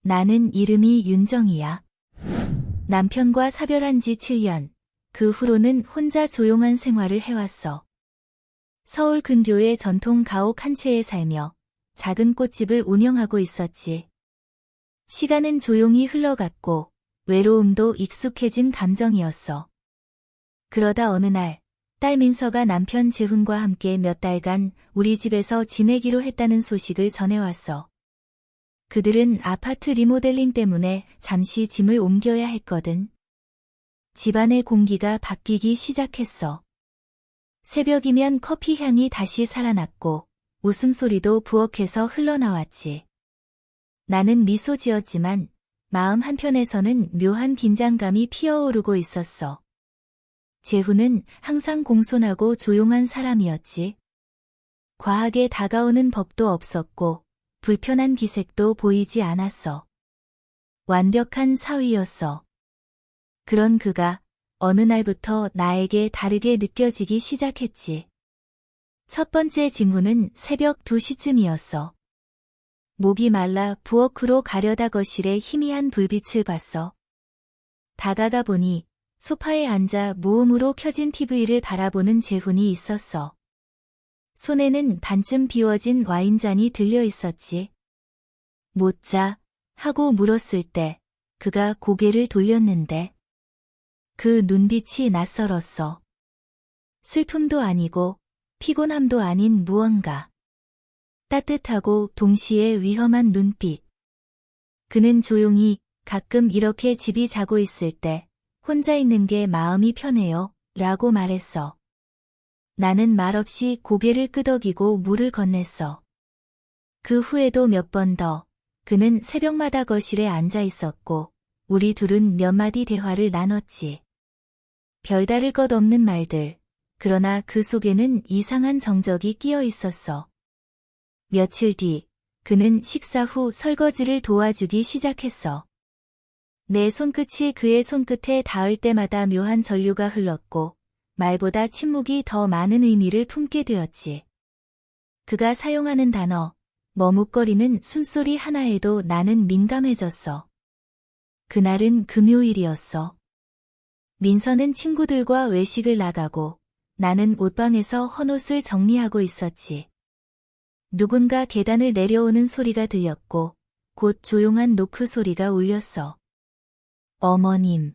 나는 이름이 윤정이야. 남편과 사별한 지 7년. 그 후로는 혼자 조용한 생활을 해왔어. 서울 근교의 전통 가옥 한 채에 살며 작은 꽃집을 운영하고 있었지. 시간은 조용히 흘러갔고 외로움도 익숙해진 감정이었어. 그러다 어느 날 딸 민서가 남편 재훈과 함께 몇 달간 우리 집에서 지내기로 했다는 소식을 전해왔어. 그들은 아파트 리모델링 때문에 잠시 짐을 옮겨야 했거든. 집안의 공기가 바뀌기 시작했어. 새벽이면 커피 향이 다시 살아났고 웃음소리도 부엌에서 흘러나왔지. 나는 미소 지었지만 마음 한편에서는 묘한 긴장감이 피어오르고 있었어. 재훈은 항상 공손하고 조용한 사람이었지. 과하게 다가오는 법도 없었고 불편한 기색도 보이지 않았어. 완벽한 사위였어. 그런 그가 어느 날부터 나에게 다르게 느껴지기 시작했지. 첫 번째 징후는 새벽 2시쯤이었어. 목이 말라 부엌으로 가려다 거실에 희미한 불빛을 봤어. 다가가 보니 소파에 앉아 무음으로 켜진 TV를 바라보는 재훈이 있었어. 손에는 반쯤 비워진 와인잔이 들려 있었지. 못 자? 하고 물었을 때 그가 고개를 돌렸는데 그 눈빛이 낯설었어. 슬픔도 아니고 피곤함도 아닌 무언가. 따뜻하고 동시에 위험한 눈빛. 그는 조용히 가끔 이렇게 집이 자고 있을 때 혼자 있는 게 마음이 편해요 라고 말했어. 나는 말없이 고개를 끄덕이고 물을 건넸어. 그 후에도 몇 번 더 그는 새벽마다 거실에 앉아 있었고 우리 둘은 몇 마디 대화를 나눴지. 별다를 것 없는 말들. 그러나 그 속에는 이상한 정적이 끼어 있었어. 며칠 뒤 그는 식사 후 설거지를 도와주기 시작했어. 내 손끝이 그의 손끝에 닿을 때마다 묘한 전류가 흘렀고 말보다 침묵이 더 많은 의미를 품게 되었지. 그가 사용하는 단어, 머뭇거리는 숨소리 하나에도 나는 민감해졌어. 그날은 금요일이었어. 민서는 친구들과 외식을 나가고 나는 옷방에서 헌옷을 정리하고 있었지. 누군가 계단을 내려오는 소리가 들렸고 곧 조용한 노크 소리가 울렸어. 어머님.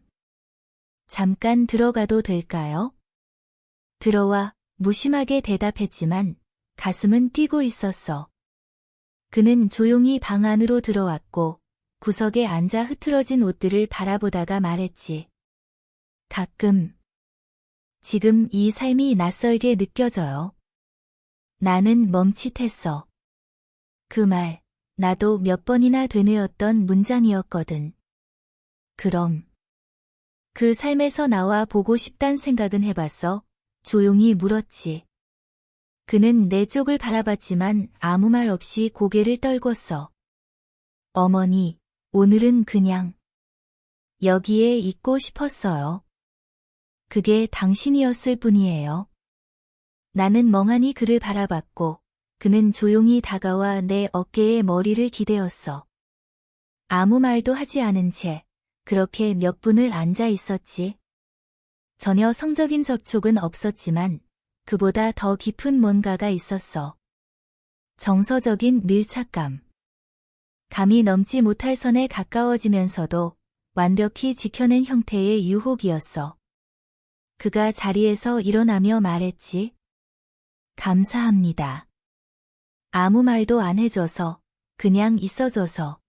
잠깐 들어가도 될까요? 들어와 무심하게 대답했지만 가슴은 뛰고 있었어. 그는 조용히 방 안으로 들어왔고 구석에 앉아 흐트러진 옷들을 바라보다가 말했지. 가끔. 지금 이 삶이 낯설게 느껴져요. 나는 멈칫했어. 그 말, 나도 몇 번이나 되뇌었던 문장이었거든. 그럼. 그 삶에서 나와 보고 싶단 생각은 해봤어? 조용히 물었지. 그는 내 쪽을 바라봤지만 아무 말 없이 고개를 떨궜어. 어머니, 오늘은 그냥 여기에 있고 싶었어요. 그게 당신이었을 뿐이에요. 나는 멍하니 그를 바라봤고 그는 조용히 다가와 내 어깨에 머리를 기대었어. 아무 말도 하지 않은 채 그렇게 몇 분을 앉아 있었지. 전혀 성적인 접촉은 없었지만 그보다 더 깊은 뭔가가 있었어. 정서적인 밀착감. 감히 넘지 못할 선에 가까워지면서도 완벽히 지켜낸 형태의 유혹이었어. 그가 자리에서 일어나며 말했지. 감사합니다. 아무 말도 안 해줘서, 그냥 있어줘서.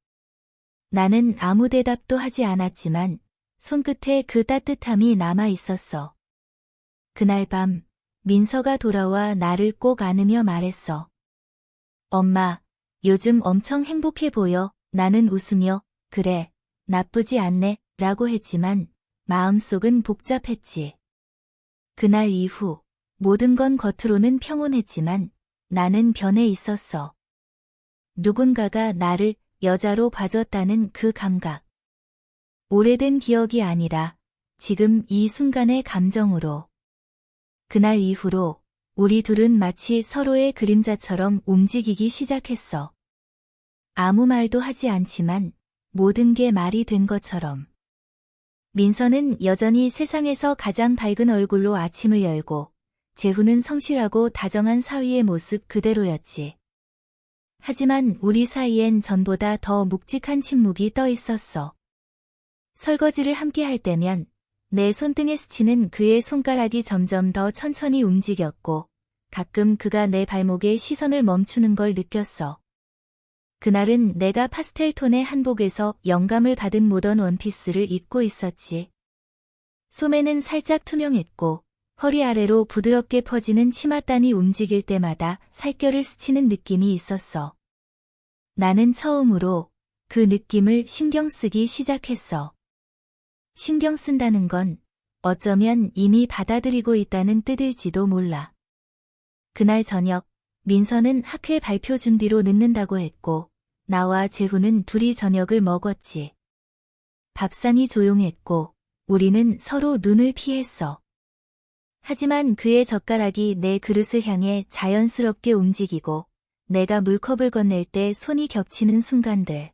나는 아무 대답도 하지 않았지만 손끝에 그 따뜻함이 남아 있었어. 그날 밤 민서가 돌아와 나를 꼭 안으며 말했어. 엄마, 요즘 엄청 행복해 보여. 나는 웃으며 그래, 나쁘지 않네 라고 했지만 마음속은 복잡했지. 그날 이후 모든 건 겉으로는 평온했지만 나는 변해 있었어. 누군가가 나를 여자로 봐줬다는 그 감각. 오래된 기억이 아니라 지금 이 순간의 감정으로. 그날 이후로 우리 둘은 마치 서로의 그림자처럼 움직이기 시작했어. 아무 말도 하지 않지만 모든 게 말이 된 것처럼. 민서는 여전히 세상에서 가장 밝은 얼굴로 아침을 열고 재훈은 성실하고 다정한 사위의 모습 그대로였지. 하지만 우리 사이엔 전보다 더 묵직한 침묵이 떠 있었어. 설거지를 함께 할 때면 내 손등에 스치는 그의 손가락이 점점 더 천천히 움직였고 가끔 그가 내 발목에 시선을 멈추는 걸 느꼈어. 그날은 내가 파스텔 톤의 한복에서 영감을 받은 모던 원피스를 입고 있었지. 소매는 살짝 투명했고 허리 아래로 부드럽게 퍼지는 치맛단이 움직일 때마다 살결을 스치는 느낌이 있었어. 나는 처음으로 그 느낌을 신경 쓰기 시작했어. 신경 쓴다는 건 어쩌면 이미 받아들이고 있다는 뜻일지도 몰라. 그날 저녁, 민서는 학회 발표 준비로 늦는다고 했고 나와 재훈은 둘이 저녁을 먹었지. 밥상이 조용했고 우리는 서로 눈을 피했어. 하지만 그의 젓가락이 내 그릇을 향해 자연스럽게 움직이고 내가 물컵을 건넬 때 손이 겹치는 순간들.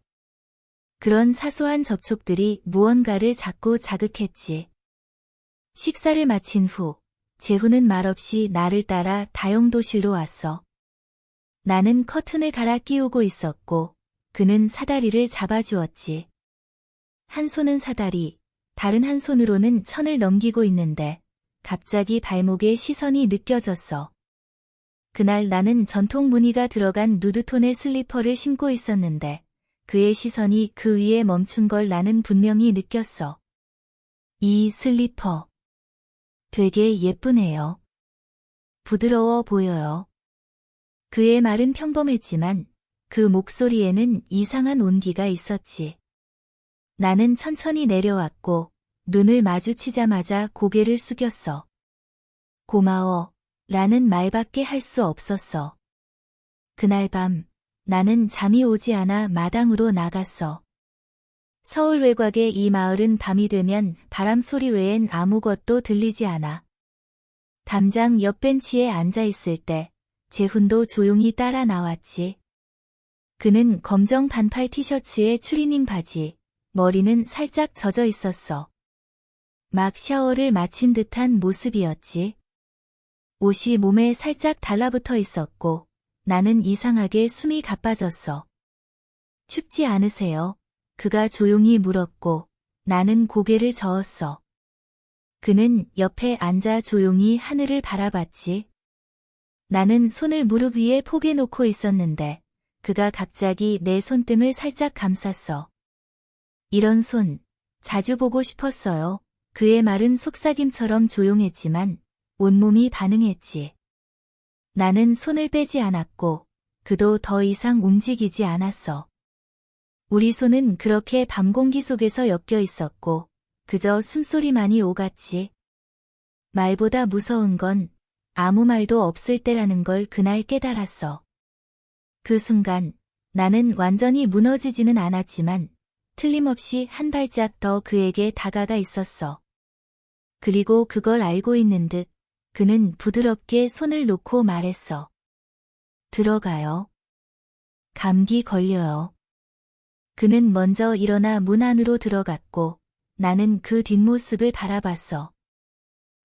그런 사소한 접촉들이 무언가를 자꾸 자극했지. 식사를 마친 후 재훈은 말없이 나를 따라 다용도실로 왔어. 나는 커튼을 갈아 끼우고 있었고 그는 사다리를 잡아주었지. 한 손은 사다리, 다른 한 손으로는 천을 넘기고 있는데 갑자기 발목에 시선이 느껴졌어. 그날 나는 전통 무늬가 들어간 누드톤의 슬리퍼를 신고 있었는데 그의 시선이 그 위에 멈춘 걸 나는 분명히 느꼈어. 이 슬리퍼 되게 예쁘네요. 부드러워 보여요. 그의 말은 평범했지만 그 목소리에는 이상한 온기가 있었지. 나는 천천히 내려왔고 눈을 마주치자마자 고개를 숙였어. 고마워 라는 말밖에 할 수 없었어. 그날 밤 나는 잠이 오지 않아 마당으로 나갔어. 서울 외곽의 이 마을은 밤이 되면 바람 소리 외엔 아무것도 들리지 않아. 담장 옆 벤치에 앉아 있을 때 재훈도 조용히 따라 나왔지. 그는 검정 반팔 티셔츠에 추리닝 바지, 머리는 살짝 젖어 있었어. 막 샤워를 마친 듯한 모습이었지. 옷이 몸에 살짝 달라붙어 있었고 나는 이상하게 숨이 가빠졌어. 춥지 않으세요? 그가 조용히 물었고 나는 고개를 저었어. 그는 옆에 앉아 조용히 하늘을 바라봤지. 나는 손을 무릎 위에 포개 놓고 있었는데 그가 갑자기 내 손등을 살짝 감쌌어. 이런 손, 자주 보고 싶었어요. 그의 말은 속삭임처럼 조용했지만 온몸이 반응했지. 나는 손을 빼지 않았고 그도 더 이상 움직이지 않았어. 우리 손은 그렇게 밤 공기 속에서 엮여 있었고 그저 숨소리만이 오갔지. 말보다 무서운 건 아무 말도 없을 때라는 걸 그날 깨달았어. 그 순간 나는 완전히 무너지지는 않았지만 틀림없이 한 발짝 더 그에게 다가가 있었어. 그리고 그걸 알고 있는 듯 그는 부드럽게 손을 놓고 말했어. 들어가요. 감기 걸려요. 그는 먼저 일어나 문 안으로 들어갔고 나는 그 뒷모습을 바라봤어.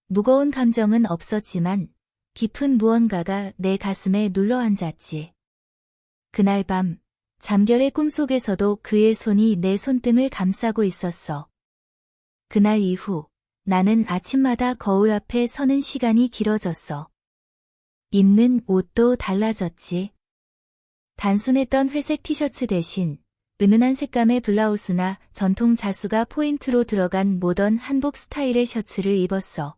무거운 감정은 없었지만 깊은 무언가가 내 가슴에 눌러앉았지. 그날 밤 잠결의 꿈속에서도 그의 손이 내 손등을 감싸고 있었어. 그날 이후 나는 아침마다 거울 앞에 서는 시간이 길어졌어. 입는 옷도 달라졌지. 단순했던 회색 티셔츠 대신 은은한 색감의 블라우스나 전통 자수가 포인트로 들어간 모던 한복 스타일의 셔츠를 입었어.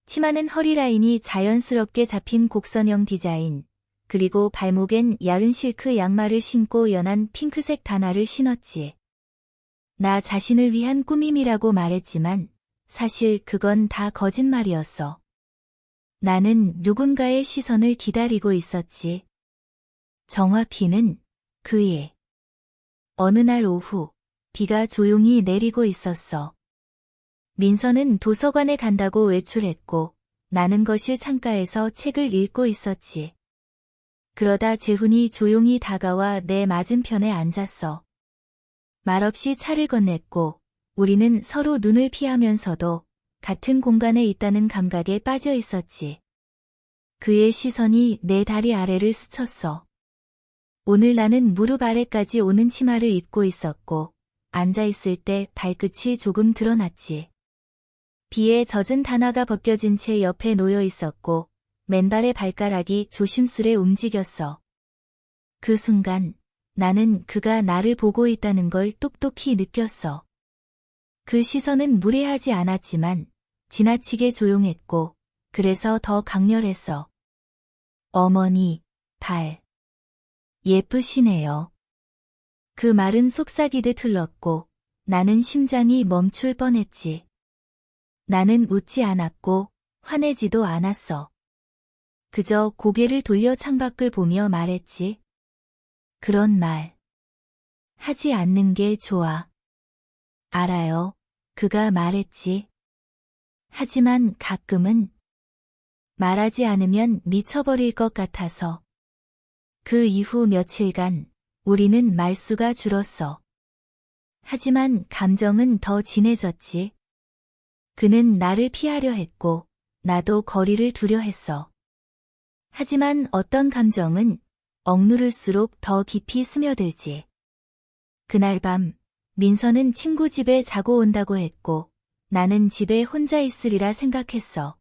치마는 허리 라인이 자연스럽게 잡힌 곡선형 디자인, 그리고 발목엔 얇은 실크 양말을 신고 연한 핑크색 단화를 신었지. 나 자신을 위한 꾸밈이라고 말했지만 사실 그건 다 거짓말이었어. 나는 누군가의 시선을 기다리고 있었지. 정확히는 그의. 어느 날 오후, 비가 조용히 내리고 있었어. 민서는 도서관에 간다고 외출했고 나는 거실 창가에서 책을 읽고 있었지. 그러다 재훈이 조용히 다가와 내 맞은편에 앉았어. 말없이 차를 건넸고 우리는 서로 눈을 피하면서도 같은 공간에 있다는 감각에 빠져 있었지. 그의 시선이 내 다리 아래를 스쳤어. 오늘 나는 무릎 아래까지 오는 치마를 입고 있었고 앉아있을 때 발끝이 조금 드러났지. 비에 젖은 단화가 벗겨진 채 옆에 놓여 있었고 맨발의 발가락이 조심스레 움직였어. 그 순간 나는 그가 나를 보고 있다는 걸 똑똑히 느꼈어. 그 시선은 무례하지 않았지만 지나치게 조용했고 그래서 더 강렬했어. 어머니, 발. 예쁘시네요. 그 말은 속삭이듯 흘렀고 나는 심장이 멈출 뻔했지. 나는 웃지 않았고 화내지도 않았어. 그저 고개를 돌려 창밖을 보며 말했지. 그런 말 하지 않는 게 좋아. 알아요. 그가 말했지. 하지만 가끔은 말하지 않으면 미쳐버릴 것 같아서. 그 이후 며칠간 우리는 말수가 줄었어. 하지만 감정은 더 진해졌지. 그는 나를 피하려 했고 나도 거리를 두려 했어. 하지만 어떤 감정은 억누를수록 더 깊이 스며들지. 그날 밤 민서는 친구 집에 자고 온다고 했고 나는 집에 혼자 있으리라 생각했어.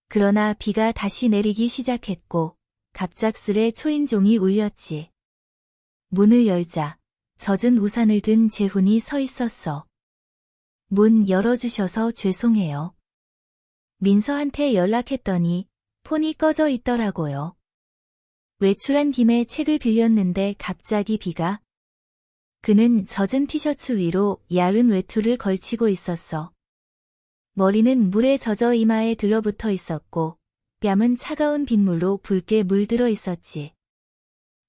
그러나 비가 다시 내리기 시작했고 갑작스레 초인종이 울렸지. 문을 열자 젖은 우산을 든 재훈이 서 있었어. 문 열어주셔서 죄송해요. 민서한테 연락했더니 폰이 꺼져 있더라고요. 외출한 김에 책을 빌렸는데 갑자기 비가. 그는 젖은 티셔츠 위로 야른 외투를 걸치고 있었어. 머리는 물에 젖어 이마에 들러붙어 있었고 뺨은 차가운 빗물로 붉게 물들어 있었지.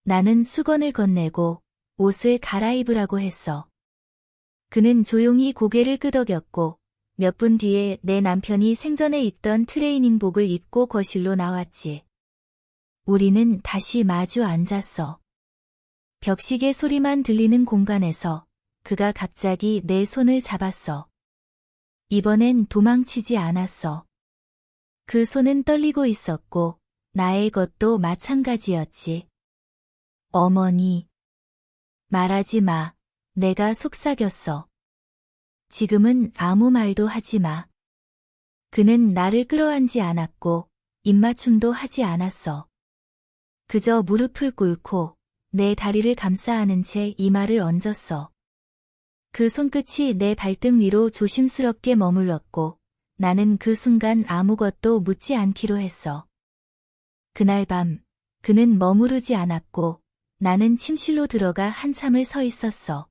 나는 수건을 건네고 옷을 갈아입으라고 했어. 그는 조용히 고개를 끄덕였고 몇 분 뒤에 내 남편이 생전에 입던 트레이닝복을 입고 거실로 나왔지. 우리는 다시 마주 앉았어. 벽시계 소리만 들리는 공간에서 그가 갑자기 내 손을 잡았어. 이번엔 도망치지 않았어. 그 손은 떨리고 있었고 나의 것도 마찬가지였지. 어머니. 말하지 마. 내가 속삭였어. 지금은 아무 말도 하지 마. 그는 나를 끌어안지 않았고 입맞춤도 하지 않았어. 그저 무릎을 꿇고 내 다리를 감싸 안은 채 이마를 얹었어. 그 손끝이 내 발등 위로 조심스럽게 머물렀고 나는 그 순간 아무것도 묻지 않기로 했어. 그날 밤 그는 머무르지 않았고 나는 침실로 들어가 한참을 서 있었어.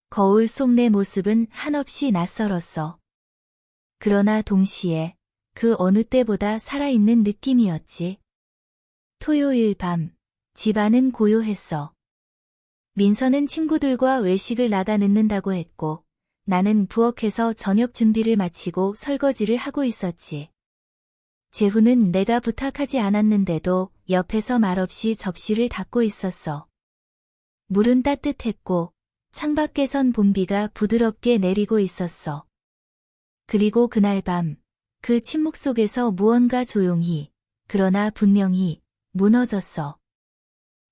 거울 속 내 모습은 한없이 낯설었어. 그러나 동시에 그 어느 때보다 살아있는 느낌이었지. 토요일 밤 집안은 고요했어. 민서는 친구들과 외식을 나가 늦는다고 했고 나는 부엌에서 저녁 준비를 마치고 설거지를 하고 있었지. 재훈은 내가 부탁하지 않았는데도 옆에서 말없이 접시를 닦고 있었어. 물은 따뜻했고 창밖에선 봄비가 부드럽게 내리고 있었어. 그리고 그날 밤 그 침묵 속에서 무언가 조용히 그러나 분명히 무너졌어.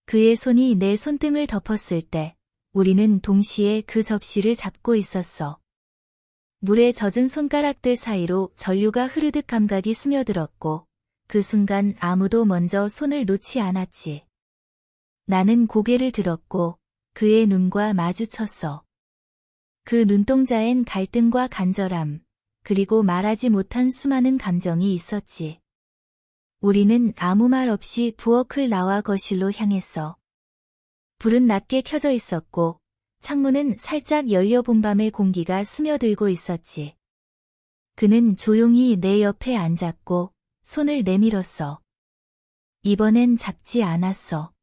그의 손이 내 손등을 덮었을 때 우리는 동시에 그 접시를 잡고 있었어. 물에 젖은 손가락들 사이로 전류가 흐르듯 감각이 스며들었고 그 순간 아무도 먼저 손을 놓지 않았지. 나는 고개를 들었고 그의 눈과 마주쳤어. 그 눈동자엔 갈등과 간절함, 그리고 말하지 못한 수많은 감정이 있었지. 우리는 아무 말 없이 부엌을 나와 거실로 향했어. 불은 낮게 켜져 있었고 창문은 살짝 열려본 밤의 공기가 스며들고 있었지. 그는 조용히 내 옆에 앉았고 손을 내밀었어. 이번엔 잡지 않았어.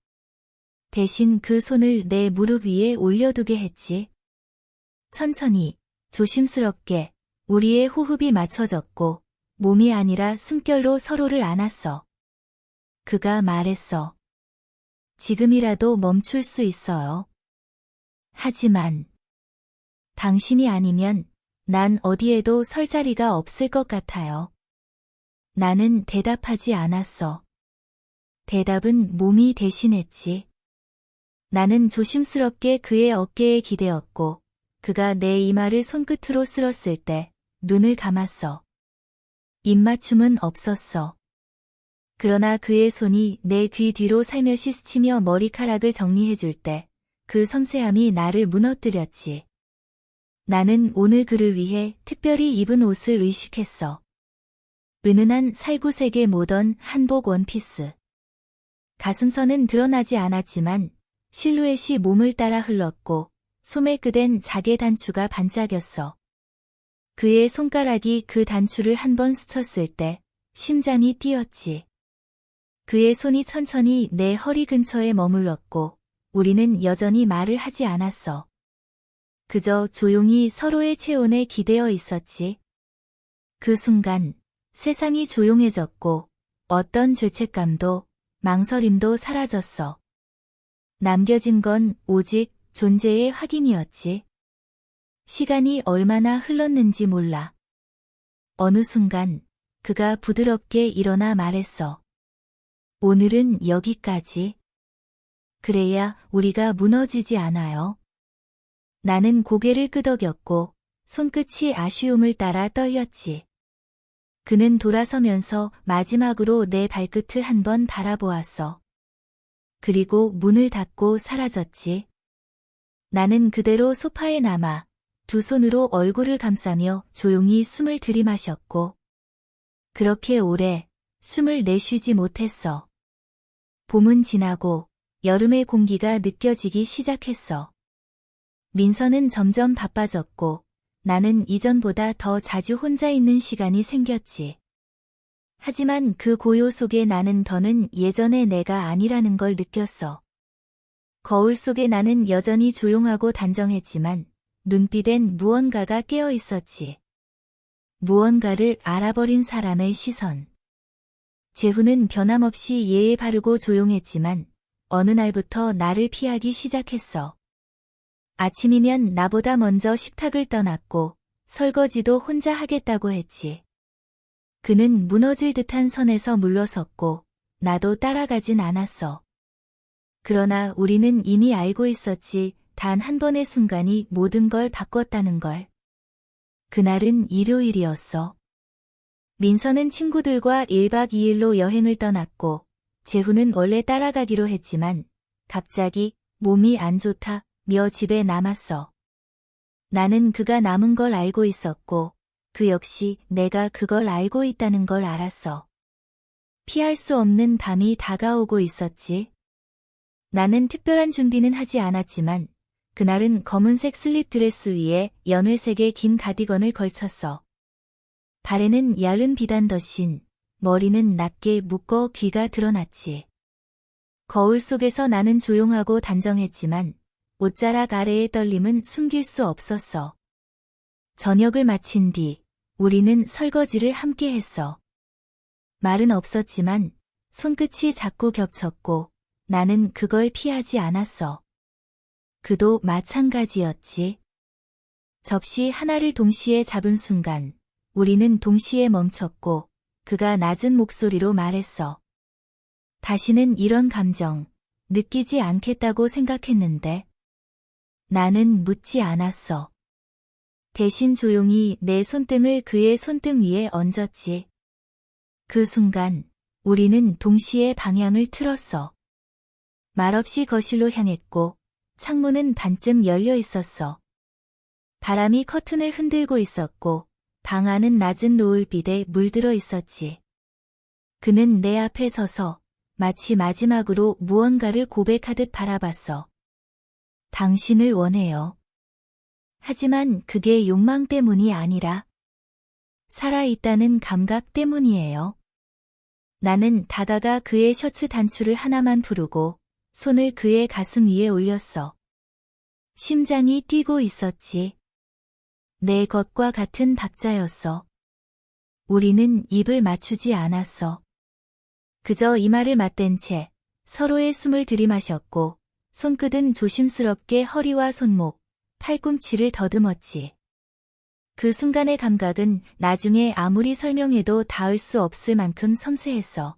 대신 그 손을 내 무릎 위에 올려두게 했지. 천천히, 조심스럽게 우리의 호흡이 맞춰졌고 몸이 아니라 숨결로 서로를 안았어. 그가 말했어. 지금이라도 멈출 수 있어요. 하지만 당신이 아니면 난 어디에도 설 자리가 없을 것 같아요. 나는 대답하지 않았어. 대답은 몸이 대신했지. 나는 조심스럽게 그의 어깨에 기대었고 그가 내 이마를 손끝으로 쓸었을 때 눈을 감았어. 입맞춤은 없었어. 그러나 그의 손이 내 귀 뒤로 살며시 스치며 머리카락을 정리해줄 때 그 섬세함이 나를 무너뜨렸지. 나는 오늘 그를 위해 특별히 입은 옷을 의식했어. 은은한 살구색의 모던 한복 원피스. 가슴선은 드러나지 않았지만 실루엣이 몸을 따라 흘렀고 소매끝엔 자개 단추가 반짝였어. 그의 손가락이 그 단추를 한 번 스쳤을 때 심장이 뛰었지. 그의 손이 천천히 내 허리 근처에 머물렀고 우리는 여전히 말을 하지 않았어. 그저 조용히 서로의 체온에 기대어 있었지. 그 순간 세상이 조용해졌고 어떤 죄책감도 망설임도 사라졌어. 남겨진 건 오직 존재의 확인이었지. 시간이 얼마나 흘렀는지 몰라. 어느 순간 그가 부드럽게 일어나 말했어. 오늘은 여기까지. 그래야 우리가 무너지지 않아요. 나는 고개를 끄덕였고 손끝이 아쉬움을 따라 떨렸지. 그는 돌아서면서 마지막으로 내 발끝을 한번 바라보았어. 그리고 문을 닫고 사라졌지. 나는 그대로 소파에 남아 두 손으로 얼굴을 감싸며 조용히 숨을 들이마셨고 그렇게 오래 숨을 내쉬지 못했어. 봄은 지나고 여름의 공기가 느껴지기 시작했어. 민서는 점점 바빠졌고 나는 이전보다 더 자주 혼자 있는 시간이 생겼지. 하지만 그 고요 속에 나는 더는 예전의 내가 아니라는 걸 느꼈어. 거울 속에 나는 여전히 조용하고 단정했지만 눈빛엔 무언가가 깨어 있었지. 무언가를 알아버린 사람의 시선. 재훈은 변함없이 예의 바르고 조용했지만 어느 날부터 나를 피하기 시작했어. 아침이면 나보다 먼저 식탁을 떠났고 설거지도 혼자 하겠다고 했지. 그는 무너질 듯한 선에서 물러섰고 나도 따라가진 않았어. 그러나 우리는 이미 알고 있었지. 단 한 번의 순간이 모든 걸 바꿨다는 걸. 그날은 일요일이었어. 민서는 친구들과 1박 2일로 여행을 떠났고 재훈은 원래 따라가기로 했지만 갑자기 몸이 안 좋다며 집에 남았어. 나는 그가 남은 걸 알고 있었고 그 역시 내가 그걸 알고 있다는 걸 알았어. 피할 수 없는 밤이 다가오고 있었지. 나는 특별한 준비는 하지 않았지만 그날은 검은색 슬립 드레스 위에 연회색의 긴 가디건을 걸쳤어. 발에는 얇은 비단더신, 머리는 낮게 묶어 귀가 드러났지. 거울 속에서 나는 조용하고 단정했지만 옷자락 아래의 떨림은 숨길 수 없었어. 저녁을 마친 뒤 우리는 설거지를 함께 했어. 말은 없었지만 손끝이 자꾸 겹쳤고 나는 그걸 피하지 않았어. 그도 마찬가지였지. 접시 하나를 동시에 잡은 순간 우리는 동시에 멈췄고 그가 낮은 목소리로 말했어. 다시는 이런 감정 느끼지 않겠다고 생각했는데. 나는 묻지 않았어. 대신 조용히 내 손등을 그의 손등 위에 얹었지. 그 순간 우리는 동시에 방향을 틀었어. 말없이 거실로 향했고 창문은 반쯤 열려 있었어. 바람이 커튼을 흔들고 있었고 방 안은 낮은 노을빛에 물들어 있었지. 그는 내 앞에 서서 마치 마지막으로 무언가를 고백하듯 바라봤어. 당신을 원해요. 하지만 그게 욕망 때문이 아니라 살아있다는 감각 때문이에요. 나는 다가가 그의 셔츠 단추를 하나만 부르고 손을 그의 가슴 위에 올렸어. 심장이 뛰고 있었지. 내 것과 같은 박자였어. 우리는 입을 맞추지 않았어. 그저 이마를 맞댄 채 서로의 숨을 들이마셨고 손끝은 조심스럽게 허리와 손목, 팔꿈치를 더듬었지. 그 순간의 감각은 나중에 아무리 설명해도 닿을 수 없을 만큼 섬세했어.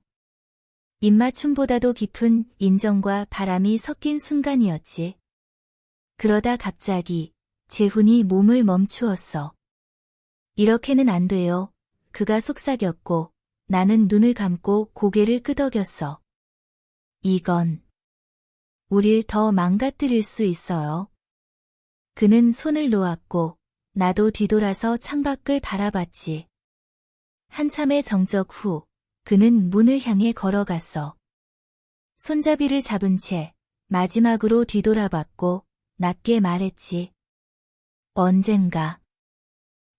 입맞춤보다도 깊은 인정과 바람이 섞인 순간이었지. 그러다 갑자기 재훈이 몸을 멈추었어. 이렇게는 안 돼요. 그가 속삭였고 나는 눈을 감고 고개를 끄덕였어. 이건 우릴 더 망가뜨릴 수 있어요. 그는 손을 놓았고 나도 뒤돌아서 창밖을 바라봤지. 한참의 정적 후 그는 문을 향해 걸어갔어. 손잡이를 잡은 채 마지막으로 뒤돌아봤고 낮게 말했지. 언젠가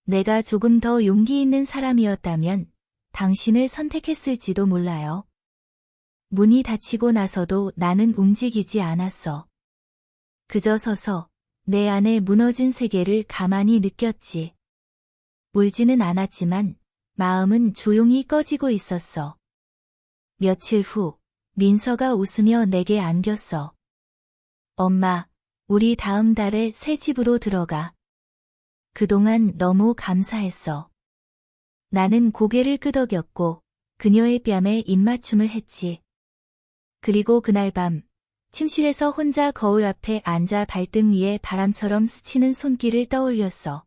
내가 조금 더 용기 있는 사람이었다면 당신을 선택했을지도 몰라요. 문이 닫히고 나서도 나는 움직이지 않았어. 그저 서서 내 안에 무너진 세계를 가만히 느꼈지. 울지는 않았지만 마음은 조용히 꺼지고 있었어. 며칠 후 민서가 웃으며 내게 안겼어. 엄마, 우리 다음 달에 새 집으로 들어가. 그동안 너무 감사했어. 나는 고개를 끄덕였고 그녀의 뺨에 입맞춤을 했지. 그리고 그날 밤 침실에서 혼자 거울 앞에 앉아 발등 위에 바람처럼 스치는 손길을 떠올렸어.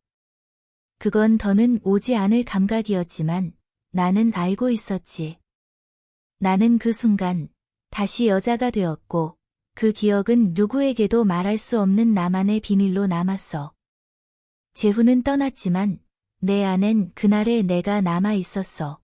그건 더는 오지 않을 감각이었지만 나는 알고 있었지. 나는 그 순간 다시 여자가 되었고 그 기억은 누구에게도 말할 수 없는 나만의 비밀로 남았어. 재훈은 떠났지만 내 안엔 그날의 내가 남아 있었어.